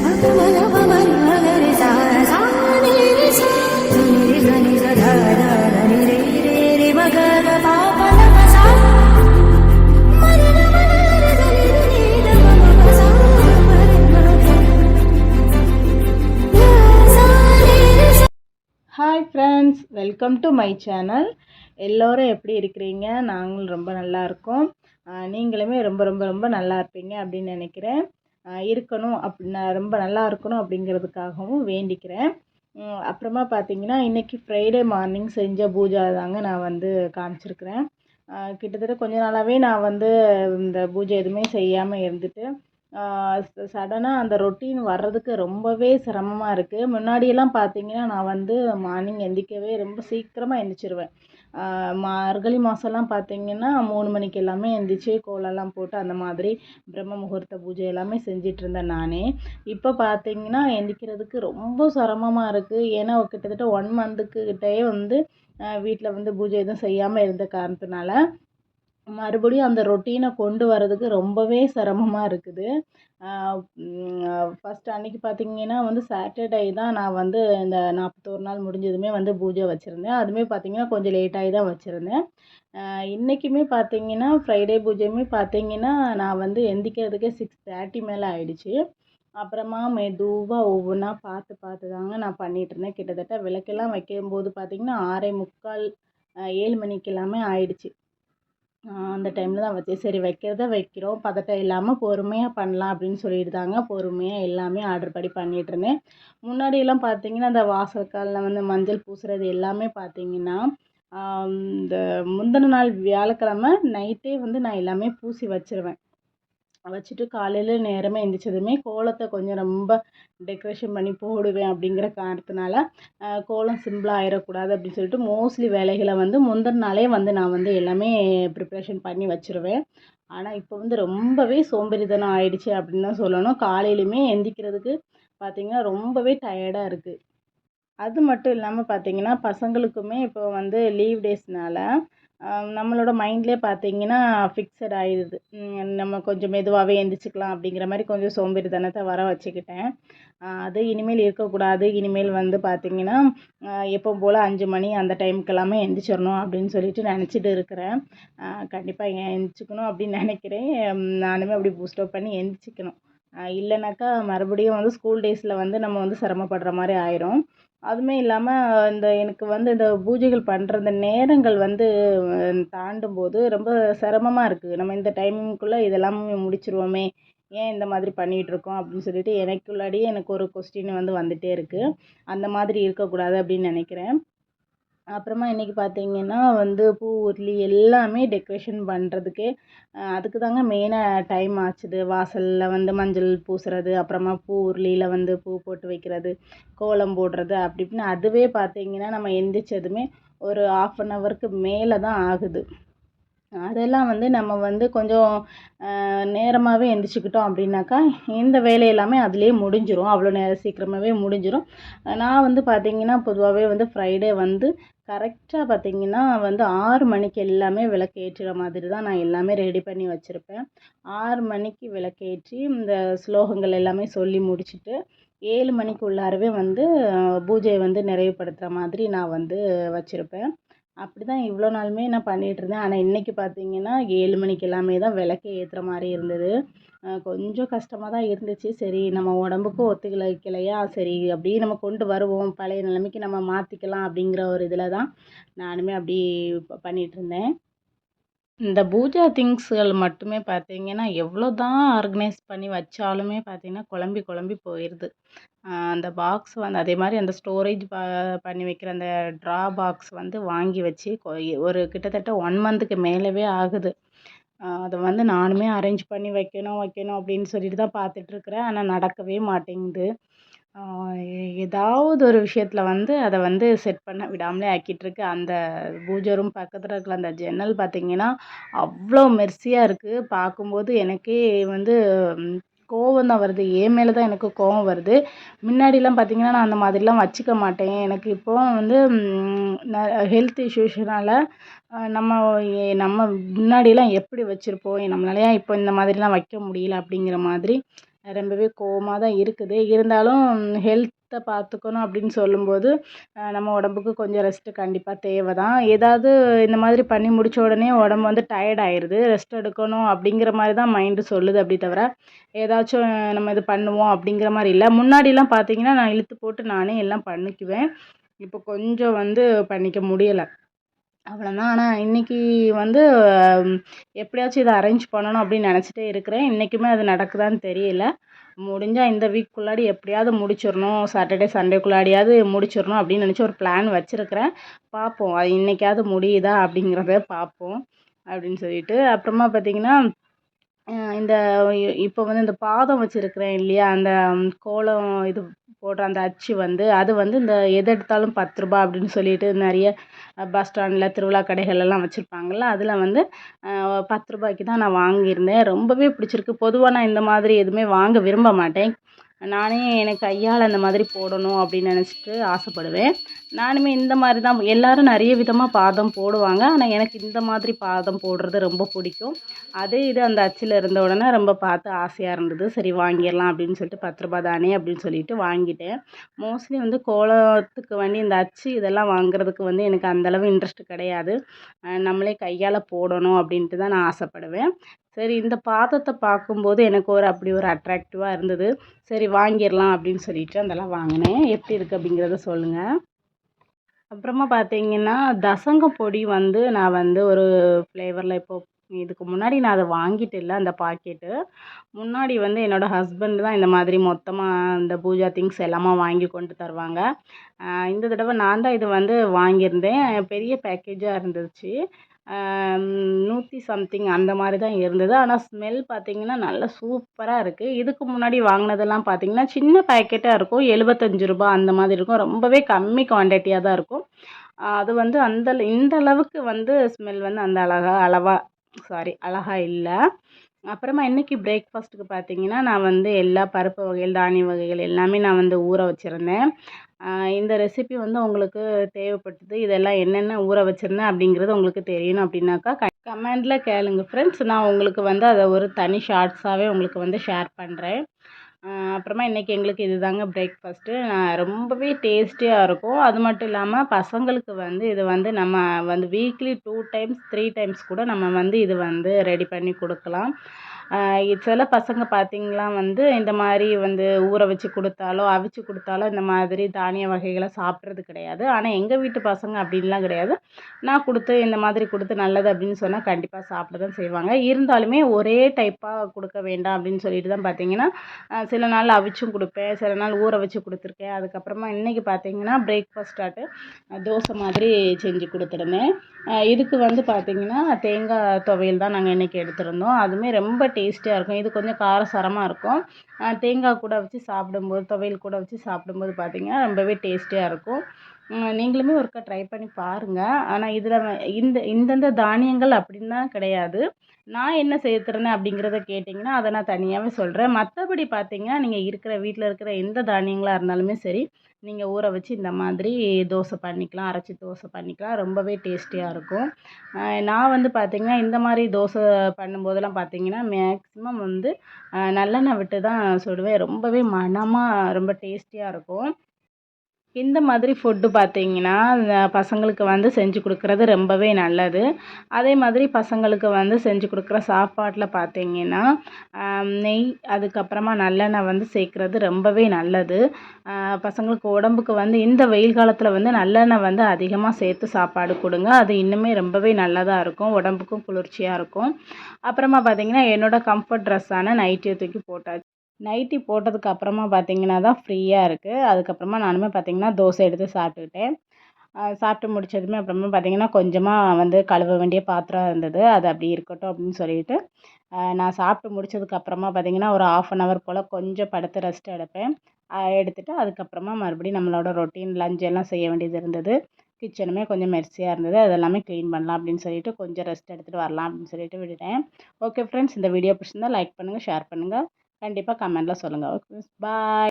Hi friends, welcome to my channel. எல்லோரும் எப்படி இருக்கிறீங்க? நாங்களும் ரொம்ப நல்லா இருக்கோம். நீங்களுமே ரொம்ப ரொம்ப ரொம்ப நல்லா இருப்பீங்க அப்படின்னு நினைக்கிறேன். இருக்கணும் நான் ரொம்ப நல்லா இருக்கணும் அப்படிங்கிறதுக்காகவும் வேண்டிக்கிறேன். அப்புறமா பார்த்தீங்கன்னா இன்றைக்கி ஃப்ரைடே மார்னிங் செஞ்ச பூஜை தாங்க நான் வந்து காமிச்சிருக்கிறேன். கிட்டத்தட்ட கொஞ்ச நாளாகவே நான் வந்து இந்த பூஜை எதுவுமே செய்யாமல் இருந்துட்டு சடனாக அந்த ரொட்டீன் வர்றதுக்கு ரொம்பவே சிரமமாக இருக்குது. முன்னாடியெல்லாம் பார்த்தீங்கன்னா நான் வந்து மார்னிங் எந்திரிக்கவே ரொம்ப சீக்கிரமாக எந்திரிச்சிருவேன். மார்கழி மாதம்லாம் பார்த்தீங்கன்னா 3 மணிக்கு எல்லாமே எந்திரிச்சு கோலம்லாம் போட்டு அந்த மாதிரி பிரம்ம முகூர்த்த பூஜை எல்லாமே செஞ்சிட்ருந்தேன் நானே. இப்போ பார்த்தீங்கன்னா எந்திரிக்கிறதுக்கு ரொம்ப சிரமமாக இருக்குது. ஏன்னா கிட்டத்தட்ட 1 மந்த்துக்கிட்டே வந்து வீட்டில் வந்து பூஜை எதுவும் செய்யாமல் இருந்த காரணத்தினால மறுபடியும் அந்த ரொட்டீனை கொண்டு வரதுக்கு ரொம்பவே சிரமமாக இருக்குது. ஃபஸ்ட்டு அன்றைக்கி பார்த்திங்கன்னா வந்து சாட்டர்டே தான் நான் வந்து இந்த 41 நாள் முடிஞ்சதுமே வந்து பூஜை வச்சுருந்தேன். அதுவுமே பார்த்திங்கன்னா கொஞ்சம் லேட்டாகி தான் வச்சுருந்தேன். இன்றைக்குமே பார்த்திங்கன்னா ஃப்ரைடே பூஜையுமே பார்த்திங்கன்னா நான் வந்து எந்திரிக்கிறதுக்கே 6:30 மேலே ஆயிடுச்சு. அப்புறமா மெதுவாக ஒவ்வொன்றா பார்த்து பார்த்து தாங்க நான் பண்ணிகிட்ருந்தேன். கிட்டத்தட்ட விளக்கெல்லாம் வைக்கும்போது பார்த்திங்கன்னா 6:45 7 மணிக்கு எல்லாமே ஆயிடுச்சு. அந்த டைமில் தான் வச்சேன். சரி வைக்கிறத வைக்கிறோம், பதட்டம் இல்லாமல் பொறுமையாக பண்ணலாம் அப்படின்னு சொல்லிட்டு தாங்க பொறுமையாக எல்லாமே ஆர்டர் படி பண்ணிகிட்ருந்தேன். முன்னாடியெல்லாம் பார்த்தீங்கன்னா இந்த வாசல்காலில் வந்து மஞ்சள் பூசுறது எல்லாமே பார்த்தீங்கன்னா இந்த முந்தின நாள் வியாழக்கிழமை நைட்டே வந்து நான் எல்லாமே பூசி வச்சுருவேன். வச்சுட்டு காலையில் நேரமே எந்திரிச்சதுமே கோலத்தை கொஞ்சம் ரொம்ப டெக்கரேஷன் பண்ணி போடுவேன் அப்படிங்கிற காரணத்தினால கோலம் சிம்பிளாக ஆயிடக்கூடாது அப்படின்னு சொல்லிட்டு மோஸ்ட்லி வேலைகளை வந்து முந்தின நாளே வந்து நான் வந்து எல்லாமே ப்ரிப்ரேஷன் பண்ணி வச்சுருவேன். ஆனால் இப்போ வந்து ரொம்பவே சோம்பேறித்தனம் ஆயிடுச்சு அப்படின்னு தான் சொல்லணும். காலையிலுமே எந்திரிக்கிறதுக்கு பார்த்திங்கன்னா ரொம்பவே டயர்டாக இருக்குது. அது மட்டும் இல்லாமல் பார்த்திங்கன்னா பசங்களுக்குமே இப்போ வந்து லீவ் டேஸ்னால் நம்மளோட மைண்ட்லேயே பார்த்தீங்கன்னா ஃபிக்ஸட் ஆயிடுது. நம்ம கொஞ்சம் மெதுவாகவே எந்திரிச்சிக்கலாம் அப்படிங்கிற மாதிரி கொஞ்சம் சோம்பேறித்தனத்தை வர வச்சுக்கிட்டேன். அது இனிமேல் இருக்கக்கூடாது. இனிமேல் வந்து பார்த்திங்கன்னா எப்பவும் போல் 5 மணி அந்த டைமுக்கு எல்லாமே எந்திரிச்சிடணும் அப்படின்னு சொல்லிட்டு நினச்சிட்டு இருக்கிறேன். கண்டிப்பாக எந்திரிச்சிக்கணும் அப்படின்னு நினைக்கிறேன். நானுமே அப்படி பூஸ்டப் பண்ணி எந்திரிச்சிக்கணும். இல்லைனாக்கா மறுபடியும் வந்து ஸ்கூல் டேஸில் வந்து நம்ம வந்து சிரமப்படுற மாதிரி ஆயிரும். அதுவுமே இல்லாமல் எனக்கு வந்து இந்த பூஜைகள் பண்ணுற இந்த நேரங்கள் வந்து தாண்டும்போது ரொம்ப சிரமமாக இருக்குது. நம்ம இந்த டைமிங்குள்ளே இதெல்லாமே முடிச்சிருவோமே, ஏன் இந்த மாதிரி பண்ணிகிட்ருக்கோம் அப்படின்னு சொல்லிட்டு எனக்குள்ளாடியே எனக்கு ஒரு கொஸ்டின் வந்து வந்துகிட்டே இருக்குது. அந்த மாதிரி இருக்கக்கூடாது அப்படின்னு நினைக்கிறேன். அப்புறமா இன்றைக்கி பார்த்தீங்கன்னா வந்து பூ உருளி எல்லாமே டெக்கரேஷன் பண்ணுறதுக்கே அதுக்கு தாங்க மெயினாக டைம் ஆச்சுது. வாசலில் வந்து மஞ்சள் பூசுறது, அப்புறமா பூ உருளியில் வந்து பூ போட்டு வைக்கிறது, கோலம் போடுறது அப்படி இப்படின்னு அதுவே பார்த்தீங்கன்னா நம்ம எந்திரிச்சதுமே ஒரு 1/2 ஹவருக்கு மேலே தான் ஆகுது. அதெல்லாம் வந்து நம்ம வந்து கொஞ்சம் நேரமாகவே எந்திரிச்சிக்கிட்டோம் அப்படின்னாக்கா இந்த வேலை எல்லாமே அதுலேயே முடிஞ்சிடும். அவ்வளோ நேரம் சீக்கிரமாகவே முடிஞ்சிடும். நான் வந்து பார்த்திங்கன்னா பொதுவாகவே வந்து ஃப்ரைடே வந்து கரெக்டாக பார்த்திங்கன்னா வந்து 6 மணிக்கு எல்லாமே விளக்கேற்றுற மாதிரி தான் நான் எல்லாமே ரெடி பண்ணி வச்சுருப்பேன். 6 மணிக்கு விளக்கேற்றி இந்த ஸ்லோகங்கள் எல்லாமே சொல்லி முடிச்சுட்டு 7 மணிக்கு உள்ளாரவே வந்து பூஜையை வந்து நிறைவுபடுத்துகிற மாதிரி நான் வந்து வச்சுருப்பேன். அப்படி தான் இவ்வளோ நாளுமே நான் பண்ணிகிட்ருந்தேன். ஆனால் இன்றைக்கி பார்த்தீங்கன்னா 7 மணிக்கு எல்லாமே தான் விளக்கே ஏற்றுற மாதிரி இருந்தது. கொஞ்சம் கஷ்டமாக தான் இருந்துச்சு. சரி நம்ம உடம்புக்கும் ஒத்துழைக்கலையா, சரி அப்படியே நம்ம கொண்டு வருவோம், பழைய நிலைமைக்கு நம்ம மாற்றிக்கலாம் அப்படிங்கிற ஒரு இதில் தான் நானுமே அப்படி பண்ணிகிட்ருந்தேன். இந்த பூஜா திங்ஸ்கள் மட்டுமே பார்த்தீங்கன்னா எவ்வளோ தான் ஆர்கனைஸ் பண்ணி வச்சாலுமே பார்த்தீங்கன்னா குழம்பி குழம்பி போயிடுது. அந்த பாக்ஸ் வந்து அதே மாதிரி அந்த ஸ்டோரேஜ் பண்ணி வைக்கிற அந்த ட்ரா பாக்ஸ் வந்து வாங்கி வச்சு ஒரு கிட்டத்தட்ட 1 மந்த்துக்கு மேலவே ஆகுது. அதை வந்து நானுமே அரேஞ்ச் பண்ணி வைக்கணும் வைக்கணும் அப்படின்னு சொல்லிட்டு தான் பார்த்துட்ருக்குறேன். ஆனால் நடக்கவே மாட்டேங்குது. ஏதாவது ஒரு விஷயத்தில் வந்து அதை வந்து செட் பண்ண விடாமலே ஆக்கிட்டுருக்கு. அந்த பூஜை ரூம் பக்கத்தில் இருக்கிற அந்த ஜன்னல் பார்த்திங்கன்னா அவ்வளோ மெர்சியாக இருக்குது. பார்க்கும்போது எனக்கே வந்து கோவம் தான் வருது. என் மேலே தான் எனக்கு கோவம் வருது. முன்னாடிலாம் பார்த்திங்கன்னா நான் அந்த மாதிரிலாம் வச்சுக்க மாட்டேன். எனக்கு இப்போ வந்து ஹெல்த் இஷ்யூஸ்னால நம்ம நம்ம முன்னாடிலாம் எப்படி வச்சுருப்போம், நம்மளால ஏன் இப்போ இந்த மாதிரிலாம் வைக்க முடியல அப்படிங்கிற மாதிரி ரொம்பவே கோவமா தான் இருக்குது. இருந்தாலும் ஹெல்த்தை பார்த்துக்கணும் அப்படின்னு சொல்லும்போது நம்ம உடம்புக்கு கொஞ்சம் ரெஸ்ட்டு கண்டிப்பாக தேவை தான். ஏதாவது இந்த மாதிரி பண்ணி முடிச்ச உடனே உடம்பு வந்து டயர்ட் ஆயிருது. ரெஸ்ட் எடுக்கணும் அப்படிங்கிற மாதிரி தான் மைண்டு சொல்லுது அப்படி தவிர, ஏதாச்சும் நம்ம இது பண்ணுவோம் அப்படிங்கிற மாதிரி இல்ல. முன்னாடிலாம் பார்த்தீங்கன்னா, நான் இழுத்து போட்டு நானே எல்லாம் பண்ணிக்குவேன். இப்போ கொஞ்சம் வந்து பண்ணிக்க முடியல. அவ்வளோதான். ஆனா இன்னைக்கு வந்து எப்படியாச்சும் இத அரேஞ்ச் பண்ணணும் அப்படின்னு நெனச்சுட்டே இருக்கிறேன். இன்னைக்குமே அது நடக்குதான்னு தெரியல. முடிஞ்சா இந்த வீக்குள்ளாடி எப்படியாவது முடிச்சிரணும். சாட்டர்டே, சண்டேக்குள்ளாடியாவது முடிச்சிரணும் அப்படின்னு நெனச்சு ஒரு பிளான் வச்சிருக்கிறேன். பார்ப்போம். அது இன்னைக்காவது முடியுதா அப்படிங்கிறத பார்ப்போம். அப்படின்னு சொல்லிட்டு. அப்புறமா பார்த்தீங்கன்னா, இந்த இப்போ வந்து இந்த பாதம் வச்சிருக்கிறேன் இல்லையா? அந்த கோலம் இது போடுற அந்த அச்சு வந்து, அது வந்து இந்த எது எடுத்தாலும் ரூ. 10 அப்படின்னு சொல்லிட்டு நெறைய பஸ் ஸ்டாண்ட்ல, திருவிழா கடைகள்லாம் வச்சிருப்பாங்கல்ல, அதில வந்து ரூ. 10க்கு தான் நான் வாங்கியிருந்தேன். ரொம்பவே பிடிச்சிருக்கு. பொதுவா நான் இந்த மாதிரி எதுவுமே வாங்க விரும்ப மாட்டேன். நானே எனக்கு கையால் அந்த மாதிரி போடணும் அப்படின்னு நினச்சிட்டு ஆசைப்படுவேன். நானுமே இந்த மாதிரி தான் எல்லாரும் நிறைய விதமாக பாதம் போடுவாங்க. ஆனால் எனக்கு இந்த மாதிரி பாதம் போடுறது ரொம்ப பிடிக்கும். அதே இது அந்த அச்சில் இருந்த உடனே ரொம்ப பார்த்து ஆசையாக இருந்தது. சரி வாங்கிடலாம் அப்படின்னு சொல்லிட்டு ரூ. 10 தானே அப்படின்னு சொல்லிட்டு வாங்கிட்டேன். மோஸ்ட்லி வந்து கோலத்துக்கு வேண்டி இந்த அச்சு இதெல்லாம் வாங்குறதுக்கு வந்து எனக்கு அந்தளவு இன்ட்ரெஸ்ட் கிடையாது. நம்மளே கையால் போடணும் அப்படின்ட்டு தான் நான் ஆசைப்படுவேன். சரி இந்த பாதத்தை பார்க்கும்போது எனக்கு அப்படி ஒரு அட்ராக்டிவாக இருந்தது. சரி வாங்கிடலாம் அப்படின்னு சொல்லிட்டு அதெல்லாம் வாங்கினேன். எப்படி இருக்குது அப்படிங்கிறத சொல்லுங்கள். அப்புறமா பார்த்தீங்கன்னா, தசங்கம் பொடி வந்து நான் வந்து ஒரு ஃப்ளேவரில் இப்போ இதுக்கு முன்னாடி நான் அத வாங்கிட்டு இல்ல அந்த பாக்கெட்டு. முன்னாடி வந்து என்னோட ஹஸ்பண்ட் தான் இந்த மாதிரி மொத்தமா இந்த பூஜா திங்ஸ் எல்லாமே வாங்கி கொண்டு தருவாங்க. இந்த தடவ நான் தான் இது வந்து வாங்கியிருந்தேன். பெரிய பேக்கேஜா இருந்துச்சு. 100 சம்திங் அந்த மாரி தான் இருந்தது. ஆனா ஸ்மெல் பார்த்தீங்கன்னா, நல்லா சூப்பரா இருக்கு. இதுக்கு முன்னாடி வாங்குனதெல்லாம் பார்த்தீங்கன்னா, சின்ன பேக்கெட்டா இருக்கும். ரூ. 75 அந்த மாதிரி இருக்கும். ரொம்பவே கம்மி குவான்டிட்டியா தான் இருக்கும். அது வந்து இந்த அளவுக்கு வந்து ஸ்மெல் வந்து அந்த அழகா இல்ல. அப்புறமா இன்னைக்கு பிரேக்ஃபாஸ்ட்டுக்கு பார்த்தீங்கன்னா, நான் வந்து எல்லா பருப்பு வகைகள், தானிய வகைகள் எல்லாமே நான் வந்து ஊற வச்சிருந்தேன். இந்த ரெசிபி வந்து உங்களுக்கு தேவைப்பட்டது. இதெல்லாம் என்னென்ன ஊற வச்சிருந்தேன் அப்படிங்கிறது உங்களுக்கு தெரியணும் அப்படின்னாக்கா, கமெண்ட்ல கேளுங்க ஃப்ரெண்ட்ஸ். நான் உங்களுக்கு வந்து அத ஒரு தனி ஷார்ட்ஸாவே உங்களுக்கு வந்து ஷேர் பண்றேன். அப்புறமா இன்னைக்கு எங்களுக்கு இதுதாங்க பிரேக்ஃபாஸ்ட்டு. ரொம்பவே டேஸ்டியா இருக்கும். அது மட்டும் இல்லாம பசங்களுக்கு வந்து இது வந்து நம்ம வந்து வீக்லி 2 டைம்ஸ், 3 டைம்ஸ் கூட நம்ம வந்து இது வந்து ரெடி பண்ணி குடுக்கலாம். சில பசங்க பார்த்தீங்கன்னா வந்து இந்த மாரி வந்து ஊற வச்சு குடுத்தாலோ, அவிச்சு குடுத்தாலோ இந்த மாதிரி தானிய வகைகள சாப்பிட்றது கிடையாது. ஆனா எங்க வீட்டு பசங்க அப்படின்லாம் கிடையாது. நான் இந்த மாதிரி குடுத்து நல்லது அப்படின்னு சொன்னா கண்டிப்பா சாப்பிட தான் செய்வாங்க. இருந்தாலுமே ஒரே டைப்பா குடுக்க வேண்டாம் அப்படின்னு சொல்லிட்டு தான் பார்த்தீங்கன்னா, சில நாள் அவிச்சும் குடுப்பேன். சில நாள் ஊற வச்சு குடுத்துருக்கேன். அதுக்கப்புறமா இன்னைக்கு பார்த்தீங்கன்னா, பிரேக்ஃபாஸ்ட்டாட்டு தோசை மாதிரி செஞ்சு குடுத்துருந்தேன். இதுக்கு வந்து பார்த்தீங்கன்னா, தேங்காய் துவையல் தான் நாங்க இன்னைக்கு எடுத்திருந்தோம். அதுவுமே ரொம்ப டேஸ்டியா இருக்கும். இது கொஞ்சம் காரசாரமா இருக்கும். தேங்காய் கூட வச்சு சாப்பிடும்போது, துவையல் கூட வச்சு சாப்பிடும்போது பார்த்தீங்கன்னா, ரொம்பவே டேஸ்டியா இருக்கும். நீங்களுமே ஒருக்கா ட்ரை பண்ணி பாருங்க. ஆனா இதில இந்தந்த தானியங்கள் அப்படின்னு தான் கிடையாது. நான் என்ன சேர்த்துருந்தேன் அப்படிங்கிறத கேட்டிங்கன்னா, அத நான் தனியாவே சொல்றேன். மத்தபடி பார்த்தீங்கன்னா, நீங்க வீட்ல இருக்கிற எந்த தானியங்களா இருந்தாலுமே சரி, நீங்க ஊற வச்சு இந்த மாதிரி தோசை பண்ணிக்கலாம். அரைச்சு தோசை பண்ணிக்கலாம். ரொம்பவே டேஸ்டியா இருக்கும். நான் வந்து பார்த்தீங்கன்னா, இந்த மாரி தோசை பண்ணும்போதெல்லாம் பார்த்தீங்கன்னா, மேக்ஸிமம் வந்து நல்லெண்ணெய் விட்டு தான் சுடுவேன். ரொம்பவே மணமா ரொம்ப டேஸ்டியா இருக்கும். இந்த மாதிரி ஃபுட்டு பார்த்தீங்கன்னா, பசங்களுக்கு வந்து செஞ்சு குடுக்குறது ரொம்பவே நல்லது. அதே மாதிரி பசங்களுக்கு வந்து செஞ்சு குடுக்குற சாப்பாட்ல பார்த்தீங்கன்னா, நெய் அதுக்கப்புறமா நல்லெண்ணெய் வந்து சேர்க்குறது ரொம்பவே நல்லது. பசங்களுக்கு உடம்புக்கு வந்து இந்த வெயில் காலத்தில வந்து நல்லெண்ணெய் வந்து அதிகமா சேர்த்து சாப்பாடு குடுங்க. அது இன்னுமே ரொம்பவே நல்லதா இருக்கும். உடம்புக்கும் குளிர்ச்சியா இருக்கும். அப்புறமா பார்த்தீங்கன்னா, என்னோட கம்ஃபர்ட் ட்ரெஸ்ஸான நைட்டிய தூக்கி போட்டாச்சு. நைட்டி போட்டதுக்கு அப்புறமா பார்த்தீங்கன்னா தான் ஃப்ரீயா இருக்கு. அதுக்கப்புறமா நானுமே பார்த்தீங்கன்னா, தோசை எடுத்து சாப்பிட்டுக்கிட்டேன். சாப்பிட்டு முடிச்சதுமே அப்புறமா பார்த்தீங்கன்னா, கொஞ்சமா வந்து கழுவ வேண்டிய பாத்திரம் இருந்தது. அது அப்படி இருக்கட்டும் அப்படின்னு சொல்லிட்டு, நான் சாப்பிட்டு முடிச்சதுக்கு அப்புறமா பார்த்தீங்கன்னா, ஒரு 1/2 அன் ஹவர் போல கொஞ்சம் படுத்து ரெஸ்ட் எடுப்பேன். எடுத்துட்டு அதுக்கப்புறமா மறுபடியும் நம்மளோட ரொட்டீன் லஞ்ச் எல்லாம் செய்ய வேண்டியது இருந்தது. கிச்சனுமே கொஞ்சம் மெர்சியா இருந்தது. அதெல்லாமே கிளீன் பண்ணலாம் அப்படின்னு சொல்லிட்டு, கொஞ்சம் ரெஸ்ட் எடுத்துட்டு வரலாம் அப்படின்னு சொல்லிட்டு விட்டுட்டேன். ஓகே ஃப்ரெண்ட்ஸ், இந்த வீடியோ பிடிச்சிருந்தா லைக் பண்ணுங்க, ஷேர் பண்ணுங்க. கண்டிப்பா கமெண்ட்ல சொல்லுங்க. Okay bye.